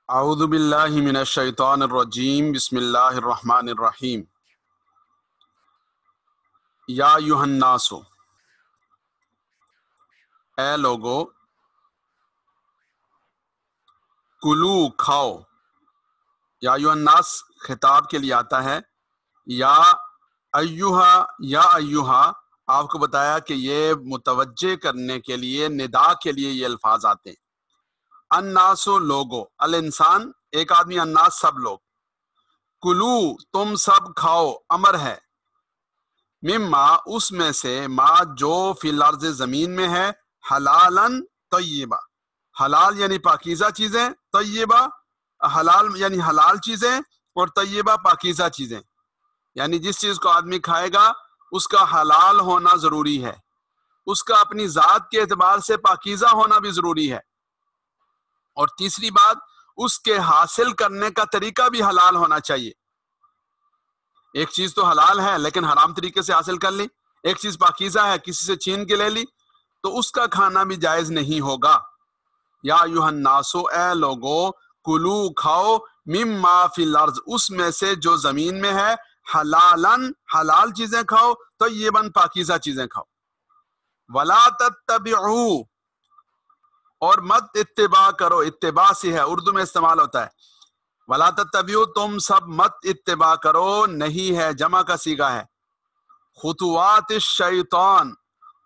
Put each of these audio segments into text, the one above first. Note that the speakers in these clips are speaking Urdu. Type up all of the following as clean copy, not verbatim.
اعوذ باللہ من الشیطان الرجیم بسم اللہ الرحمن الرحیم یا ایھا الناس، اے لوگو، کلو کھاؤ۔ یا ایھا الناس خطاب کے لیے آتا ہے، یا ایھا آپ کو بتایا کہ یہ متوجہ کرنے کے لیے، ندا کے لیے یہ الفاظ آتے ہیں۔ الناس لوگو، الانسان ایک آدمی، الناس سب لوگ، کلو تم سب کھاؤ، امر ہے، مما اس میں سے، ما جو فی الارض زمین میں ہے، حلالن طیبہ، حلال یعنی پاکیزہ چیزیں، طیبہ حلال یعنی حلال چیزیں، اور طیبہ پاکیزہ چیزیں، یعنی جس چیز کو آدمی کھائے گا اس کا حلال ہونا ضروری ہے، اس کا اپنی ذات کے اعتبار سے پاکیزہ ہونا بھی ضروری ہے، اور تیسری بات اس کے حاصل کرنے کا طریقہ بھی حلال ہونا چاہیے۔ ایک چیز تو حلال ہے لیکن حرام طریقے سے حاصل کر لی، ایک چیز پاکیزہ ہے کسی سے چھین کے لے لی، تو اس کا کھانا بھی جائز نہیں ہوگا۔ یا ایھا الناس، اے لوگو، کلو کھاؤ، مما فی الارض اس میں سے جو زمین میں ہے، حلالن حلال چیزیں کھاؤ، طیباً پاکیزہ چیزیں کھاؤ، ولا تتبعوا اور مت اتباع کرو، اتباع سے ہے، اردو میں استعمال ہوتا ہے، ولا تتبعوا تم سب مت اتباع کرو، نہیں ہے، جمع کا صیغہ ہے، خطوات الشیطان،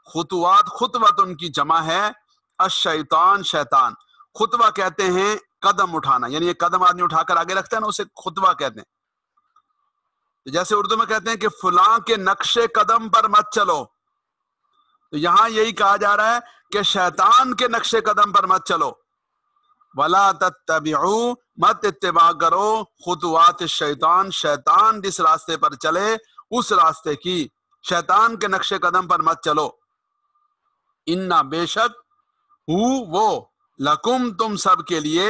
خطوات خطوت ان کی جمع ہے، الشیطان شیطان، خطوہ کہتے ہیں قدم اٹھانا، یعنی یہ قدم آدمی اٹھا کر آگے رکھتا ہے نا، اسے خطوہ کہتے ہیں۔ جیسے اردو میں کہتے ہیں کہ فلاں کے نقش قدم پر مت چلو، تو یہاں یہی کہا جا رہا ہے کہ شیطان کے نقش قدم پر مت چلو، ولا تتبعوا مت اتباع کرو، خطوات الشیطان شیطان جس راستے پر چلے اس راستے کی، شیطان کے نقش قدم پر مت چلو، انا بے شک، وہ لکم تم سب کے لیے،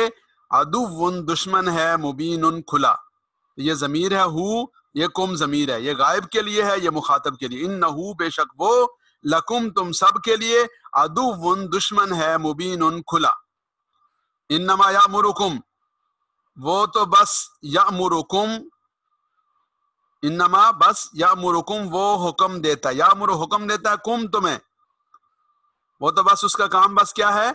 عدو دشمن ہے، مبین کھلا، یہ ضمیر ہے ہو، یہ کم ضمیر ہے، یہ غائب کے لیے ہے، یہ مخاطب کے لیے، انہو بے شک وہ، لکم تم سب کے لیے، عدو دشمن ہے، مبین کھلا، انما یامرکم وہ تو بس، یامرکم انما بس، یامرکم وہ حکم دیتا ہے، یامر حکم دیتا ہے، کم تمہیں، وہ تو بس اس کا کام بس کیا ہے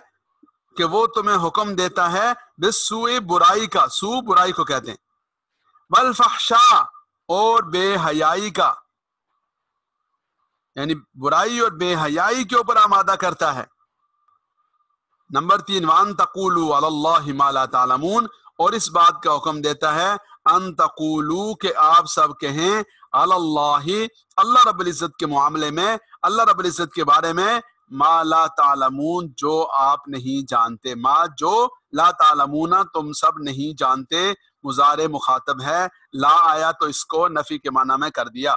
کہ وہ تمہیں حکم دیتا ہے، بالسوء برائی کا، سو برائی کو کہتے ہیں، والفحشاء اور بے حیائی کا، یعنی برائی اور بے حیائی کے اوپر آمادہ کرتا ہے۔ نمبر 3، وان تقولوا علی اللہ ما لا تعلمون، اور اس بات کا حکم دیتا ہے، ان تقولوا کہ آپ سب کہیں، علی اللہ اللہ رب العزت کے معاملے میں، اللہ رب العزت کے بارے میں، ما لا تعلمون جو آپ نہیں جانتے، ما جو، لا تعلمون تم سب نہیں جانتے، مضارع مخاطب ہے، لا آیا تو اس کو نفی کے معنی میں کر دیا،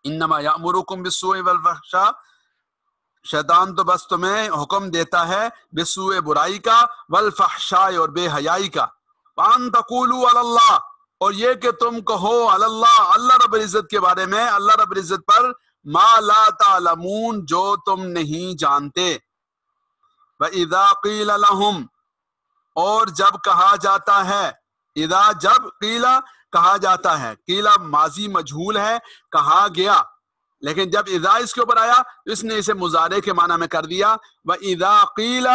انما یامرکم بالسوء والفحشاء شیطان تو بس تمہیں حکم دیتا ہے بالسوء برائی کا، والفحشاء اور بے حیائی کا، وان تقولوا علی اللہ اور یہ کہ تم کہو علی اللہ اللہ رب العزت کے بارے میں، اللہ رب العزت پر، ما لا تعلمون جو تم نہیں جانتے، وَإِذَا قِيلَ لَهُمْ اور جب کہا جاتا ہے، اذا جب، قیل کہا جاتا ہے، قیل ماضی مجہول ہے، کہا گیا، لیکن جب اذا اس کے اوپر آیا تو اس نے اسے مضارع کے معنی میں کر دیا، وَإِذَا قِيلَ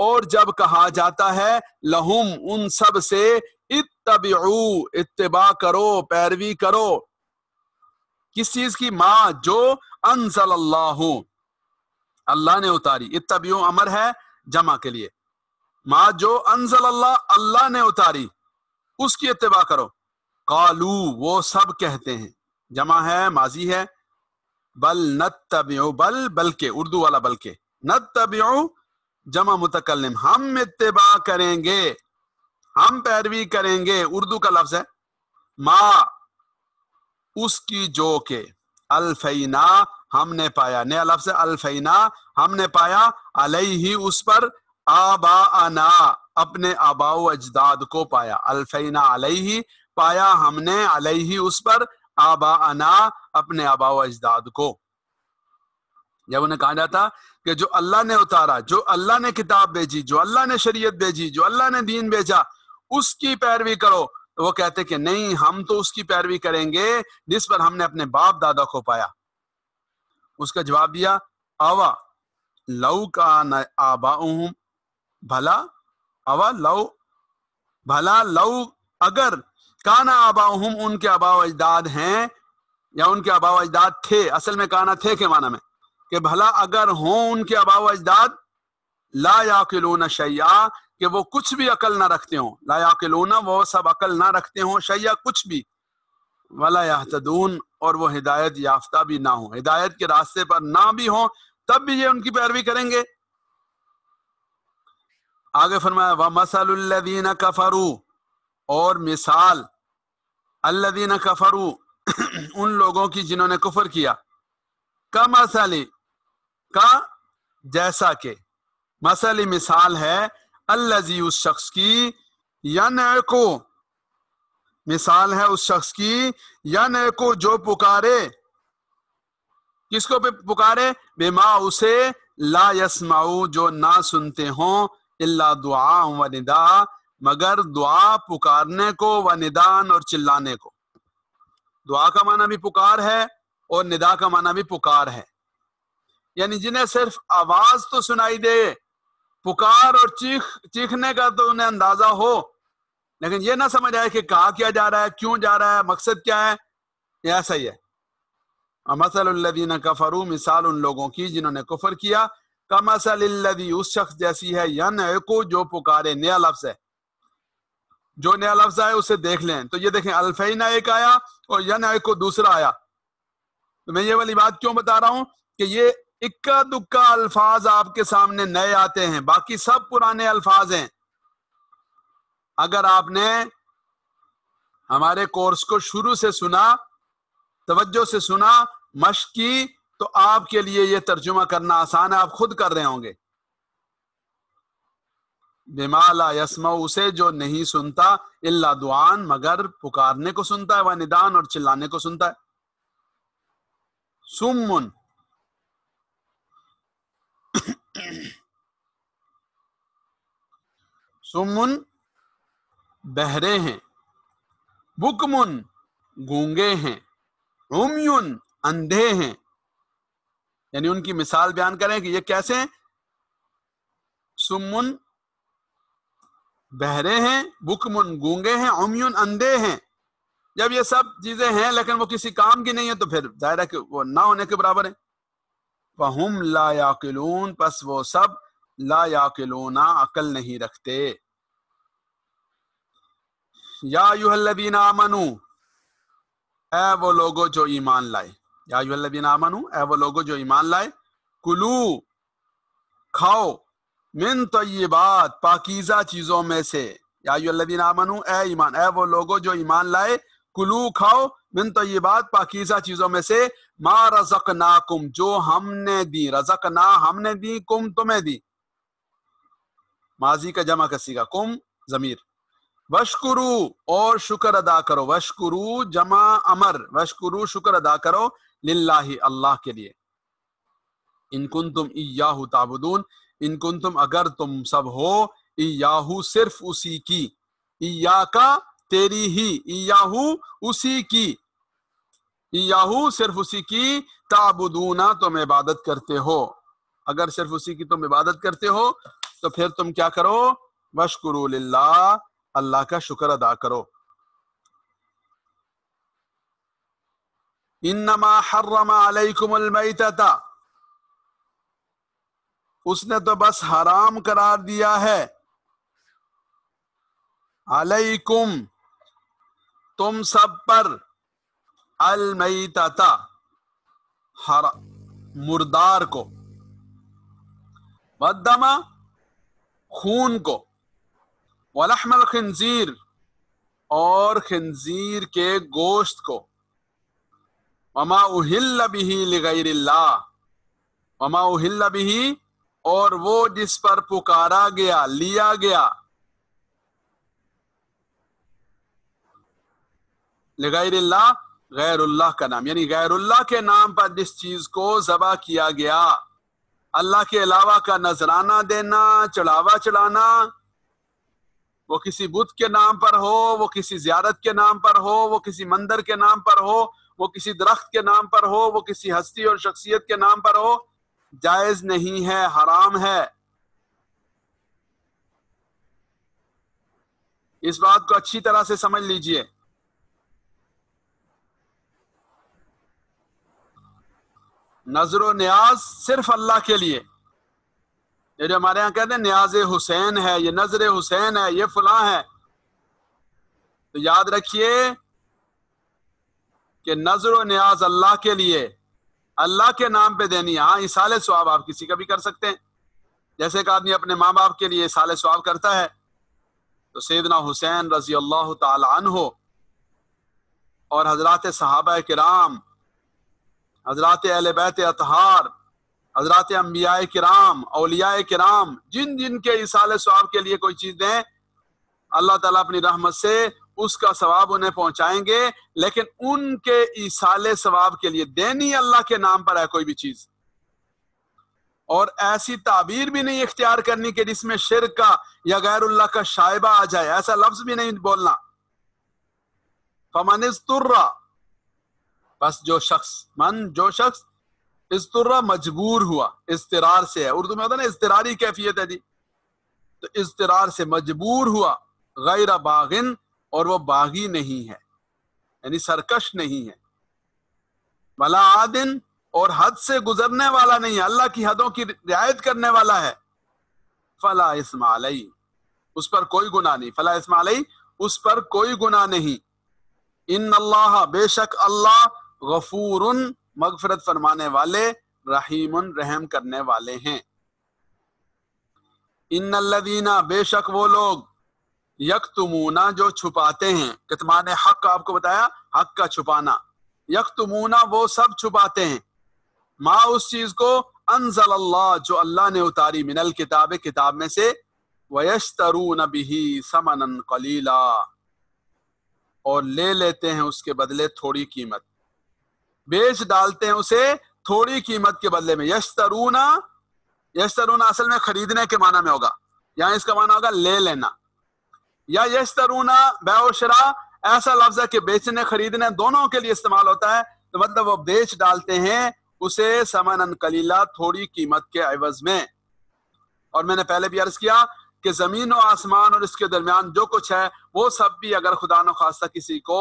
اور جب کہا جاتا ہے، لہم ان سب سے، اتبعوا اتباع کرو، پیروی کرو، کس چیز کی، ما جو، انزل اللہ اللہ نے اتاری، اتبعوا امر ہے جمع کے لیے، ما جو انزل اللہ اللہ نے اتاری اس کی اتباع کرو، قالو وہ سب کہتے ہیں، جمع ہے، ماضی ہے، بل نتبع بل بلکہ، اردو والا بلکہ، نتبع جمع متکلم ہم اتباع کریں گے، ہم پیروی کریں گے، اردو کا لفظ ہے، ما اس کی جو کہ، الفینا ہم نے پایا، نیا لفظ ہے الفینا ہم نے پایا، علیہ اس پر، آباءنا اپنے آباء و اجداد کو پایا، الفینا علیہ پایا ہم نے، علیہ اس پر، آباءنا اپنے آباء و اجداد کو۔ جب انہیں کہا جاتا کہ جو اللہ نے اتارا، جو اللہ نے کتاب بھیجی، جو اللہ نے شریعت بھیجی، جو اللہ نے دین بھیجا، اس کی پیروی کرو، تو وہ کہتے کہ نہیں، ہم تو اس کی پیروی کریں گے جس پر ہم نے اپنے باپ دادا کو پایا۔ اس کا جواب دیا اوا لو کان آباؤہم، بھلا لو اگر کانا آباؤہم، ان کے آباء و اجداد ہیں یا ان کے آباء و اجداد تھے، اصل میں کانا تھے کے معنی میں، کہ بھلا اگر ہوں ان کے آباء و اجداد لا یعقلون شیئا، کہ وہ کچھ بھی عقل نہ رکھتے ہوں، لا یعقلون وہ سب عقل نہ رکھتے ہوں، شیئا کچھ بھی، ولا یہتدون اور وہ ہدایت یافتہ بھی نہ ہوں، ہدایت کے راستے پر نہ بھی ہوں تب بھی یہ ان کی پیروی کریں گے۔ آگے فرمایا وَمَثَلُ الَّذِينَ كَفَرُوا، اور مثال الَّذِينَ كَفَرُوا ان لوگوں کی جنہوں نے کفر کیا، کَمَثَلِ کا جیسا کہ، مثل مثال ہے الذی اس شخص کی، ینعقو مثال ہے اس شخص کی، ینعقو جو پکارے، کس کو پکارے، بما اسے، لا یسمعو جو نہ سنتے ہوں، الا دعاء و ندا مگر دعا پکارنے کو، و ندان اور چلانے کو۔ دعا کا معنی بھی پکار ہے اور ندا کا معنی بھی پکار ہے، یعنی جنہیں صرف آواز تو سنائی دے، پکار اور چیخنے کا تو انہیں اندازہ ہو، لیکن یہ نہ سمجھ آئے کہ کہا کیا جا رہا ہے، کیوں جا رہا ہے، مقصد کیا ہے، یہ ایسا ہی ہے۔ مثل الذین کفروا مثال ان لوگوں کی جنہوں نے کفر کیا، کمثل الذی اس شخص جیسی ہے، ینعقو جو پکارے، نیا لفظ ہے، جو نیا لفظ آئے اسے دیکھ لیں، تو یہ دیکھیں الفینا ایک آیا اور ینعقو دوسرا آیا۔ تو میں یہ والی بات کیوں بتا رہا ہوں کہ یہ اکا دکا الفاظ آپ کے سامنے نئے آتے ہیں، باقی سب پرانے الفاظ ہیں۔ اگر آپ نے ہمارے کورس کو شروع سے سنا، توجہ سے سنا، مشق کی، تو آپ کے لیے یہ ترجمہ کرنا آسان ہے، آپ خود کر رہے ہوں گے۔ بما لا یسمع اسے جو نہیں سنتا، الا دعان مگر پکارنے کو سنتا ہے، و ندان اور چلانے کو سنتا ہے۔ سمن سمن بہرے ہیں، بکمن گونگے ہیں، عمیون اندھے ہیں، یعنی ان کی مثال بیان کریں کہ یہ کیسے ہیں۔ سمن بہرے ہیں، بکمن گونگے ہیں، عمیون اندھے ہیں۔ جب یہ سب چیزیں ہیں لیکن وہ کسی کام کی نہیں ہے تو پھر ظاہر ہے کہ وہ نہ ہونے کے برابر ہیں۔ فَهُمْ لَا يَعْقِلُونَ پس وہ سب لا یعقلون عقل نہیں رکھتے۔ یا ایھا الذین آمنوا اے وہ لوگو جو ایمان لائے، یا ایھا الذین آمنوا اے وہ لوگو جو ایمان لائے، کلو کھاؤ، من طیبات پاکیزہ چیزوں میں سے، یا ایھا الذین آمنوا اے ایمان، اے وہ لوگو جو ایمان لائے، کلو کھاؤ، من طیبات پاکیزہ چیزوں میں سے، ما رزقناکم جو ہم نے دی، رزقنا ہم نے دی، کم تمہیں دی، ماضی کا جمع کا صیغہ، کم ضمیر، وشکرو اور شکر ادا کرو، وشکرو جمع امر، وشکرو شکر ادا کرو، للہ اللہ کے لیے، ان کنتم ایاہ تعبدون ان کنتم اگر تم سب ہو، ایاہ صرف اسی کی، ایاکا تیری ہی، ایاہ اسی کی، ایاہ صرف اسی کی، تعبدون تم عبادت کرتے ہو، اگر صرف اسی کی تم عبادت کرتے ہو تو پھر تم کیا کرو، وشکرو للہ اللہ کا شکر ادا کرو۔ انما حرم علیکم المیتۃ اس نے تو بس حرام قرار دیا ہے، علیکم تم سب پر، المیتۃ مردار کو، والدم خون کو، ولحم الخنزیر اور خنزیر کے گوشت کو، وما اہل بہ لغیر اللہ، وما اہل بہ اور وہ جس پر پکارا گیا، لیا گیا، لغیر اللہ غیر اللہ کا نام، یعنی غیر اللہ کے نام پر جس چیز کو ذبح کیا گیا، اللہ کے علاوہ کا نذرانہ دینا، چڑھاوا چڑھانا، وہ کسی بت کے نام پر ہو، وہ کسی زیارت کے نام پر ہو، وہ کسی مندر کے نام پر ہو، وہ کسی درخت کے نام پر ہو، وہ کسی ہستی اور شخصیت کے نام پر ہو، جائز نہیں ہے، حرام ہے۔ اس بات کو اچھی طرح سے سمجھ لیجئے۔ نظر و نیاز صرف اللہ کے لیے، یہ جو ہمارے ہاں کہتے ہیں نیاز حسین ہے، یہ نظر حسین ہے، یہ فلاں ہے، تو یاد رکھیے کہ نظر و نیاز اللہ کے لیے، اللہ کے نام پہ دینی ہے۔ ہاں ایصال ثواب آپ کسی کا بھی کر سکتے ہیں، جیسے کہ آدمی اپنے ماں باپ کے لیے ایصال ثواب کرتا ہے، تو سیدنا حسین رضی اللہ تعالی عنہ اور حضرات صحابہ کرام، حضرات اہل بیت اطہار، حضرات انبیاء کرام، اولیاء کرام، جن جن کے ایصال ثواب کے لیے کوئی چیز دیں، اللہ تعالیٰ اپنی رحمت سے اس کا ثواب انہیں پہنچائیں گے، لیکن ان کے ایصال ثواب کے لیے دینی اللہ کے نام پر ہے کوئی بھی چیز، اور ایسی تعبیر بھی نہیں اختیار کرنی کہ جس میں شرک کا یا غیر اللہ کا شائبہ آ جائے، ایسا لفظ بھی نہیں بولنا۔ فمن اضطر، بس جو شخص اضطر مجبور ہوا، اضطرار سے ہے، اردو میں ہوتا ہے نا اضطراری کیفیت ہے جی، تو اضطرار سے مجبور ہوا، غیر باغن، اور وہ باغی نہیں ہے، یعنی سرکش نہیں ہے، ولا عادن، اور حد سے گزرنے والا نہیں ہے، اللہ کی حدوں کی رعایت کرنے والا ہے، فلا اثم علیہ، اس پر کوئی گناہ نہیں، فلا اثم علیہ، اس پر کوئی گناہ نہیں، ان اللہ، بے شک اللہ، غفور، مغفرت فرمانے والے، رحیم، رحم کرنے والے ہیں۔ ان الذین، بے شک وہ لوگ، یکتمون، جو چھپاتے ہیں، کتمان حق آپ کو بتایا، حق کا چھپانا، یکتمون، وہ سب چھپاتے ہیں، ما، اس چیز کو، انزل اللہ، جو اللہ نے اتاری، من الکتاب، کتاب میں سے، ویشترون بہ ثمنا قلیلا، اور لے لیتے ہیں اس کے بدلے تھوڑی قیمت، بیچ ڈالتے ہیں اسے تھوڑی قیمت کے بدلے میں۔ یشترون اصل میں خریدنے کے معنی میں ہوگا، یہاں اس کا معنی ہوگا لے لینا، یا یشترون بیع و شراء ایسا لفظ ہے کہ بیچنے خریدنے دونوں کے لیے استعمال ہوتا ہے، تو مطلب وہ بیچ ڈالتے ہیں اسے ثمناً قلیلا، تھوڑی قیمت کے عوض میں۔ اور میں نے پہلے بھی عرض کیا کہ زمین و آسمان اور اس کے درمیان جو کچھ ہے وہ سب بھی اگر خدا نخواستہ کسی کو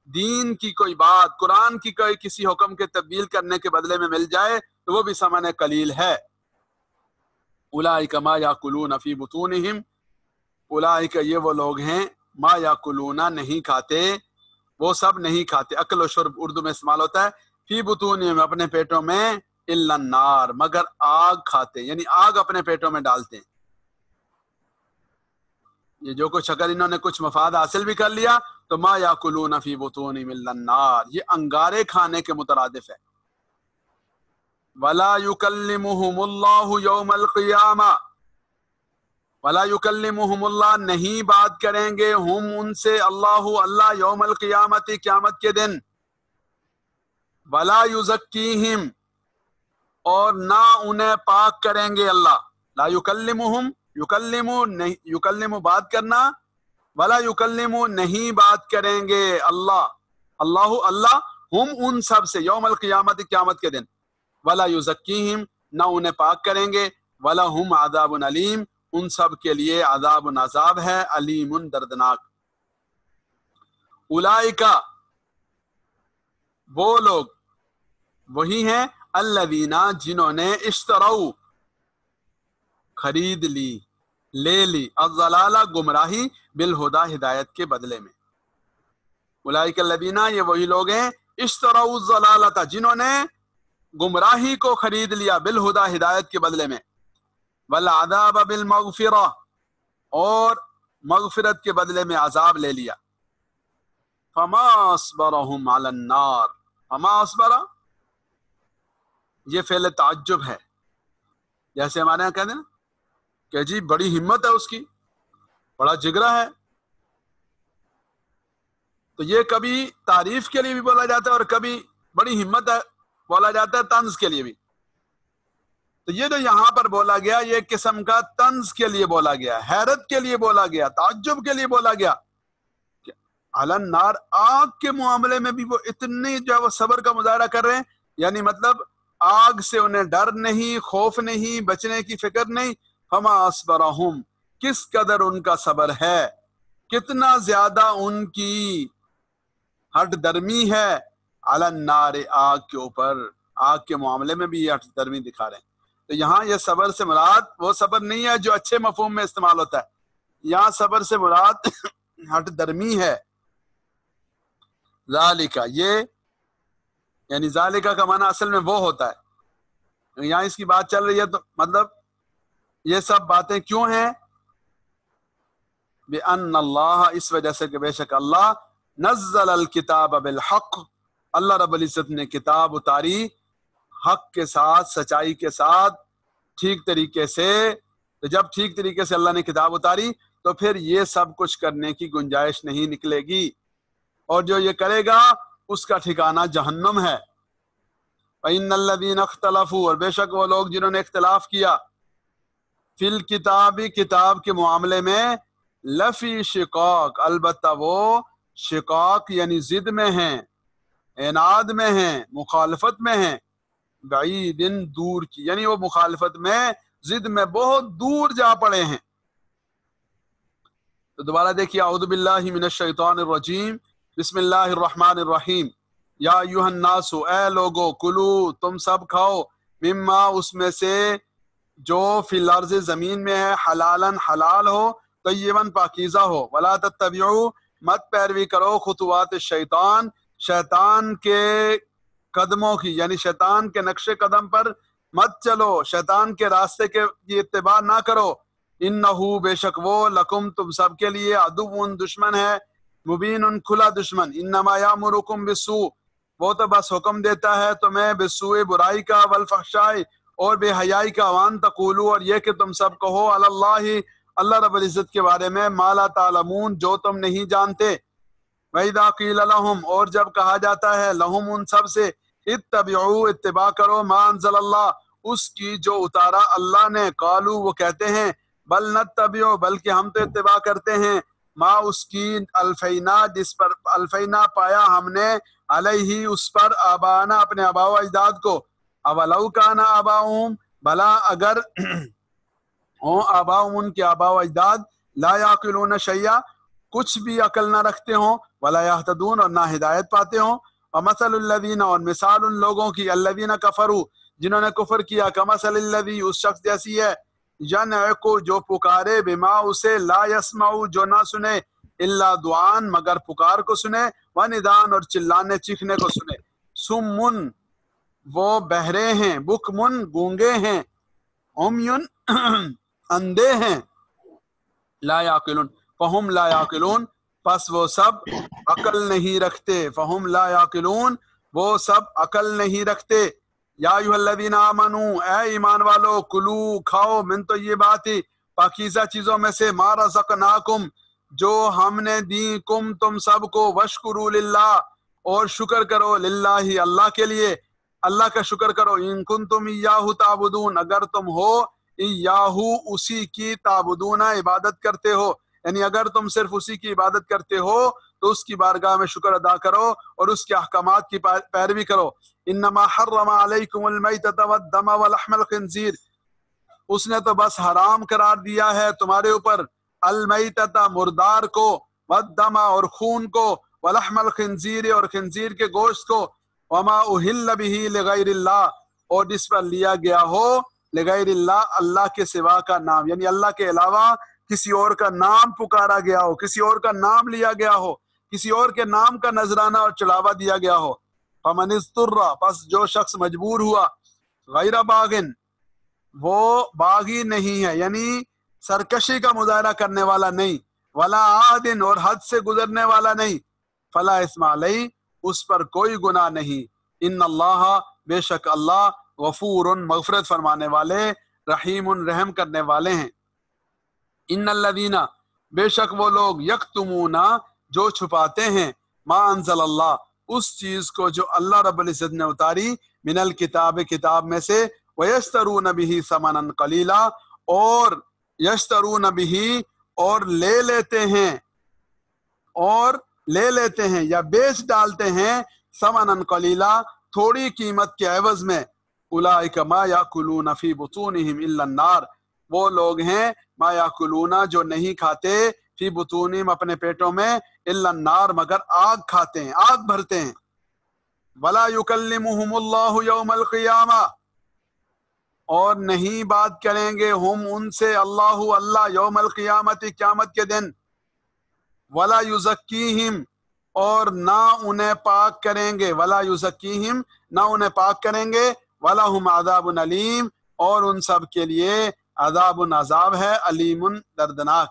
دین کی کوئی بات، قرآن کی کوئی کسی حکم کے تبدیل کرنے کے بدلے میں مل جائے تو وہ بھی ثمن قلیل ہے۔ اولئک ما یاکلون فی بطونہم، اولئک، یہ وہ لوگ ہیں، ما یاکلون، نہیں کھاتے، وہ سب نہیں کھاتے، اکل و شرب اردو میں استعمال ہوتا ہے، فی بطونہم، اپنے پیٹوں میں، الا النار، مگر آگ کھاتے، یعنی آگ اپنے پیٹوں میں ڈالتے ہیں۔ یہ جو کچھ اگر انہوں نے کچھ مفاد حاصل بھی کر لیا تو ما یاکلون فی بطونہم الا النار، یہ انگارے کھانے کے مترادف ہے۔ ولا یکلمہم اللہ یوم القیامہ، ولا یکلمہم اللہ، نہیں بات کریں گے ہم ان سے، اللہ یوم القیامت، قیامت کے دن، ولا یزکیہم، اور نہ انہیں پاک کریں گے اللہ، لا یکلمہم، یکلم بات کرنا، ولا یکلم نہیں بات کریں گے اللہ ہم ان سب سے، یوم القیامت، قیامت کے دن، ولا یزکیہم، نہ انہیں پاک کریں گے، ولا ہم عذاب علیم، ان سب کے لیے عذاب عذاب ہے، علیم، دردناک۔ اولئک، وہ لوگ، وہی ہیں، الذین، جنہوں نے، اشتروا، خرید لی، لے لی، الضلالہ، گمراہی، بالہدا، ہدایت کے بدلے میں۔ اولئک الذین، یہ وہی لوگ ہیں، اشتروا الضلالۃ، جنہوں نے گمراہی کو خرید لیا، بالہدا، ہدایت کے بدلے میں، والعذاب بالمغفرہ، اور مغفرت کے بدلے میں عذاب لے لیا۔ فما اصبرہم علی النار، فما اصبر، یہ فعل تعجب ہے، جیسے ہمارے یہاں کہتے ہیں نا کہ جی بڑی ہمت ہے اس کی، بڑا جگرا ہے، تو یہ کبھی تعریف کے لیے بھی بولا جاتا ہے اور کبھی بڑی ہمت ہے بولا جاتا ہے طنز کے لیے بھی۔ تو یہ جو یہاں پر بولا گیا یہ ایک قسم کا طنز کے لیے بولا گیا، حیرت کے لیے بولا گیا، تعجب کے لیے بولا گیا کہ علن نار، آگ کے معاملے میں بھی وہ اتنی جو ہے وہ صبر کا مظاہرہ کر رہے ہیں، یعنی مطلب آگ سے انہیں ڈر نہیں، خوف نہیں، بچنے کی فکر نہیں. فما اصبرہم، کس قدر ان کا صبر ہے، کتنا زیادہ ان کی ہٹ درمی ہے، علی النار، آگ کے اوپر، آگ کے معاملے میں بھی یہ ہٹ درمی دکھا رہے ہیں. تو یہاں یہ صبر سے مراد وہ صبر نہیں ہے جو اچھے مفہوم میں استعمال ہوتا ہے، یہاں صبر سے مراد ہٹ درمی ہے. ذالکا، یہ یعنی ذالکا کا معنی اصل میں وہ ہوتا ہے، یہاں اس کی بات چل رہی ہے تو مطلب یہ سب باتیں کیوں ہیں؟ بِأَنَّ اللَّهَ، اس وجہ سے کہ بے شک اللہ نزل الکتاب بالحق، اللہ رب العزت نے کتاب اتاری حق کے ساتھ، سچائی کے ساتھ، ٹھیک طریقے سے. تو جب ٹھیک طریقے سے اللہ نے کتاب اتاری تو پھر یہ سب کچھ کرنے کی گنجائش نہیں نکلے گی، اور جو یہ کرے گا اس کا ٹھکانہ جہنم ہے. وَإِنَّ الَّذِينَ اخْتَلَفُوا، اور بے شک وہ لوگ جنہوں نے اختلاف کیا، فی الکتاب، کتاب کے معاملے میں، لفی شقاق، البتہ وہ شقاق یعنی ضد میں ہیں، عناد میں ہیں، مخالفت میں ہیں، بعید، دور کی، یعنی وہ مخالفت میں، ضد میں بہت دور جا پڑے ہیں. تو دوبارہ دیکھیے، اعوذ باللہ من الشیطان الرجیم، بسم اللہ الرحمن الرحیم. یا ایھا الناس، اے لوگو، کلو، تم سب کھاؤ، مما، اس میں سے جو فی الارض، زمین میں ہے، حلالا، حلال ہو، طیباً، پاکیزہ ہو، ولا تتبعوا، مت پیروی کرو، خطوات الشیطان، شیطان کے قدموں کی، یعنی شیطان کے نقش قدم پر مت چلو، شیطان کے راستے کی اتباع نہ کرو. انہو، بے شک وہ، لکم، تم سب کے لیے، عدو، دشمن ہے، مبین، کھلا دشمن. انما یامرکم بالسوء، وہ تو بس حکم دیتا ہے تمہیں، بالسوء، برائی کا، والفحشاء، اور بے حیائی کا، وان تقولوا، اور یہ کہ تم سب کہو، علی اللہ، اللہ رب العزت کے بارے میں، ما لا تعلمون، جو تم نہیں جانتے. وَإِذَا قِيلَ لَهُمْ، اور جب کہا جاتا ہے، لہم، ان سب سے، اتبعوا، اتباع کرو، ما انزل اللہ، اس کی جو اتارا اللہ نے، قالوا، وہ کہتے ہیں، بل نتبع، بلکہ ہم تو اتباع کرتے ہیں، ما، اس کی، الفینا، جس پر، الفینا، پایا ہم نے، علیہ، اس پر، آبانا، اپنے آبا و اجداد کو. اولو کان آباؤہم، بھلا اگر ہوں آباؤہم، ان کے آبا و اجداد، لا یعقلون شیئا، کچھ بھی عقل نہ رکھتے ہوں، ولا یہتدون، اور نہ ہدایت پاتے ہوں. ومثل الذین، اور مثال ان لوگوں کی، الذین کفروا، جنہوں نے کفر کیا، کمثل الذی، اس شخص جیسی ہے، ینعق، جو پکارے، بما، اسے، لا یسمع، جو نہ سنے، الا دعان، مگر پکار کو سنے، وندان، اور چلانے چیخنے کو سنے. سمن، وہ بہرے ہیں، بکمن، گونگے ہیں، عمیٌ، اندھے ہیں، لا یعقلون، فہم لا یعقلون، پس وہ سب عقل نہیں رکھتے، فہم لا یعقلون، وہ سب عقل نہیں رکھتے. یا ایھا الذین آمنوا، اے ایمان والو، کلو، کھاؤ، من طیبات، پاکیزہ چیزوں میں سے، ما رزقناکم، جو ہم نے دی، کم، تم سب کو، واشکروا للہ، اور شکر کرو، للہ، اللہ کے لیے، اللہ کا شکر کرو، ان کنتم ایاہ تعبدون، اگر تم ہو، ایاہ، اسی کی، تعبدون، عبادت کرتے ہو، یعنی اگر تم صرف اسی کی عبادت کرتے ہو تو اس کی بارگاہ میں شکر ادا کرو اور اس کے احکامات کی پیروی کرو. انما حرم علیکم المیتۃ والدم ولحم الخنزیر، اس نے تو بس حرام قرار دیا ہے تمہارے اوپر، المیتۃ، مردار کو، والدم، اور خون کو، ولحم الخنزیر، اور خنزیر کے گوشت کو، وما اہل بہ لغیر اللہ، اور جس پر لیا گیا ہو، لغیر اللہ، اللہ کے سوا کا نام، یعنی اللہ کے علاوہ کسی اور کا نام پکارا گیا ہو، کسی اور کا نام لیا گیا ہو، کسی اور کے نام کا نذرانہ اور چڑھاوا دیا گیا ہو. فمن اضطر، پس جو شخص مجبور ہوا، غیر باغن، وہ باغی نہیں ہے، یعنی سرکشی کا مظاہرہ کرنے والا نہیں، ولا عادن، اور حد سے گزرنے والا نہیں، فلا اثم علیہ، اس پر کوئی گناہ نہیں. ان اللہ، بے شک اللہ، غفور، مغفرت فرمانے والے، رحیم، رحم کرنے والے ہیں. ان الذین، بے شک وہ لوگ، یکتمون، جو چھپاتے ہیں، ما انزل اللہ، اس چیز کو جو اللہ رب العزت نے اتاری، من الکتاب، کتاب میں سے، وَيَشْتَرُونَ بِهِ ثَمَنًا قَلِيلًا اور یشترون بِهِ اور لے لیتے ہیں یا بیچ ڈالتے ہیں ثمنًا قلیلا تھوڑی قیمت کے عوض میں اولئک ما یاکلون فی بطونہم الا النار وہ لوگ ہیں ما یاکلون جو نہیں کھاتے فی بطونہم اپنے پیٹوں میں الا النار مگر آگ کھاتے ہیں آگ بھرتے ہیں ولا یکلمہم اللہ یوم القیامہ اور نہیں بات کریں گے ہم ان سے اللہ یوم القیامت قیامت کے دن ولا یزکیہم اور نہ انہیں پاک کریں گے ولا یزکیہم نہ انہیں پاک کریں گے ولہم عذاب علیم اور ان سب کے لیے عذاب ہے علیم دردناک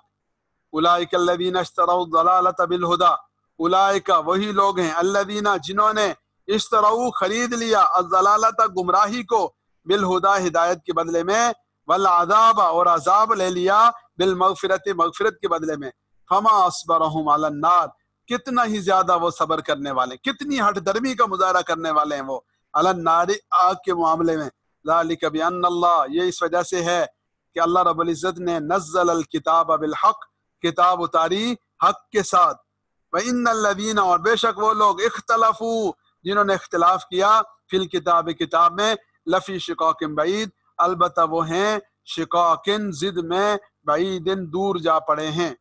اولئک الذین اشتروا الضلالۃ بالہدی اولئک وہی لوگ ہیں الذین جنہوں نے اشتروا خرید لیا الضلالۃ گمراہی کو بالہدی ہدایت کے بدلے میں والعذاب اور عذاب لے لیا بالمغفرت مغفرت کے بدلے میں فما اصبرہم علی النار کتنا ہی زیادہ وہ صبر کرنے والے کتنی ہٹ درمی کا مظاہرہ کرنے والے ہیں وہ علی النار آگ کے معاملے میں ذالک بان اللہ یہ اس وجہ سے ہے کہ اللہ رب العزت نے نزل الکتاب بالحق کتاب اتاری حق کے ساتھ وان الذین اور بے شک وہ لوگ اختلفوا جنہوں نے اختلاف کیا فی الکتاب کتاب میں لفی شقاق بعید البتہ وہ ہیں شقاق ضد میں بعید دور جا پڑے ہیں